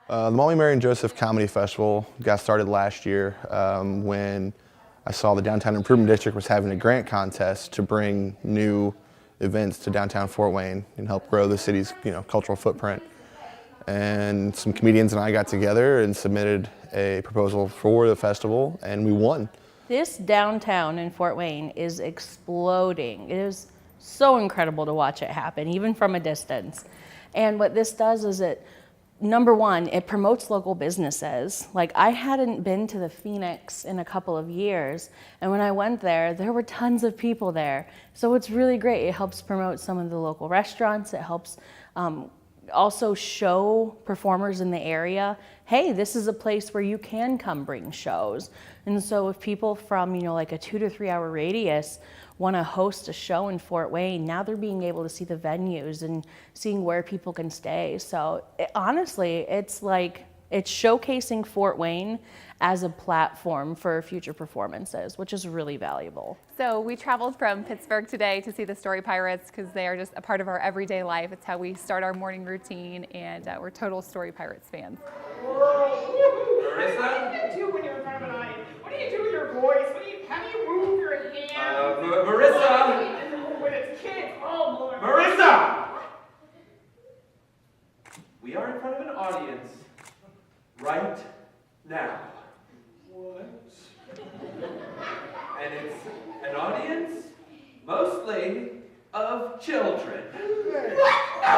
The Maumee Mary Jospeh Comedy Festival got started last year when I saw the Downtown Improvement District was having a grant contest to bring new events to downtown Fort Wayne and help grow the city's cultural footprint. And some comedians and I got together and submitted a proposal for the festival, and we won. This downtown in Fort Wayne is exploding. It is so incredible to watch it happen, even from a distance. And what this does is number one, it promotes local businesses. Like, I hadn't been to the Phoenix in a couple of years, and when I went there were tons of people there. So it's really great. It helps promote some of the local restaurants. It helps also show performers in the area, hey, this is a place where you can come bring shows. And so if people from, like a 2 to 3 hour radius want to host a show in Fort Wayne, now they're being able to see the venues and seeing where people can stay. So honestly, it's showcasing Fort Wayne as a platform for future performances, which is really valuable. So we traveled from Pittsburgh today to see the Story Pirates because they are just a part of our everyday life. It's how we start our morning routine, and we're total Story Pirates fans. Marissa? What do you do when you're in front of an audience? What do you do with your voice? How do you move your hands? Marissa! When it's kids, oh Lord. Marissa! We are in front of an audience right now. What? And it's an audience mostly of children. What? No,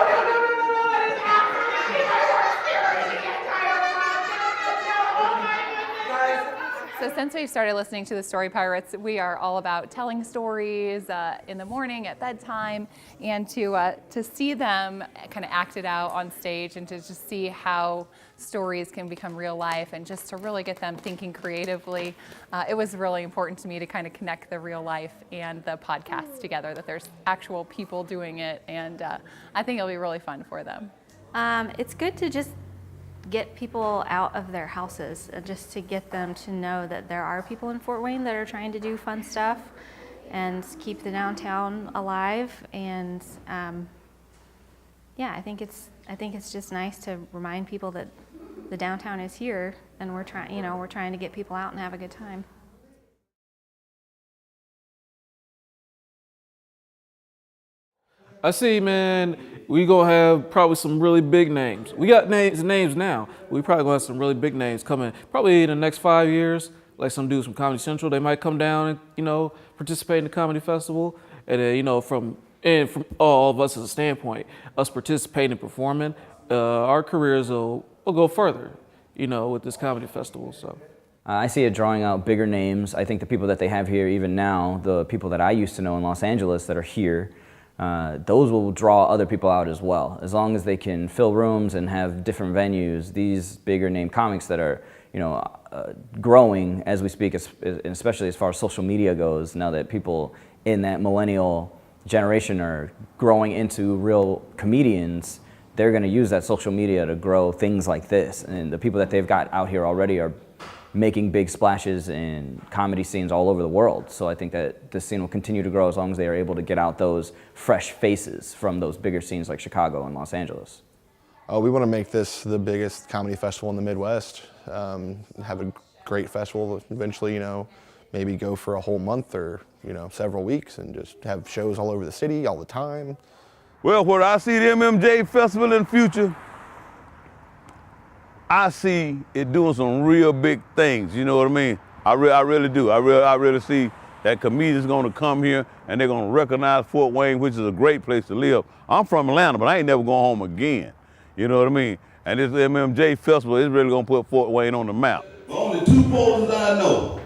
that is absolutely my worst fear. I get tired of that. No, oh my goodness. Guys, So since we started listening to the Story Pirates, we are all about telling stories in the morning, at bedtime, and to see them kind of acted out on stage and to just see how stories can become real life and just to really get them thinking creatively. It was really important to me to kind of connect the real life and the podcast together, that there's actual people doing it, and I think it'll be really fun for them. It's good to just get people out of their houses, just to get them to know that there are people in Fort Wayne that are trying to do fun stuff and keep the downtown alive. And yeah, I think it's just nice to remind people that the downtown is here, and we're trying to get people out and have a good time. I see, man, we gonna have probably some really big names. We got names now. We probably gonna have some really big names coming probably in the next 5 years. Like some dudes from Comedy Central, they might come down and, participate in the comedy festival. And then, from all of us as a standpoint, us participating and performing, our careers will go further, with this comedy festival, so. I see it drawing out bigger names. I think the people that they have here even now, the people that I used to know in Los Angeles that are here, those will draw other people out as well. As long as they can fill rooms and have different venues, these bigger name comics that are, growing as we speak, especially as far as social media goes, now that people in that millennial generation are growing into real comedians, they're going to use that social media to grow things like this. And the people that they've got out here already are making big splashes in comedy scenes all over the world. So I think that this scene will continue to grow as long as they are able to get out those fresh faces from those bigger scenes like Chicago and Los Angeles. We want to make this the biggest comedy festival in the Midwest. Have a great festival, eventually, maybe go for a whole month or, several weeks and just have shows all over the city all the time. Well, where I see the MMJ Festival in the future, I see it doing some real big things, you know what I mean? I really do. I really see that comedians gonna come here and they're gonna recognize Fort Wayne, which is a great place to live. I'm from Atlanta, but I ain't never going home again. You know what I mean? And this MMJ Festival is really gonna put Fort Wayne on the map. Only two poets I know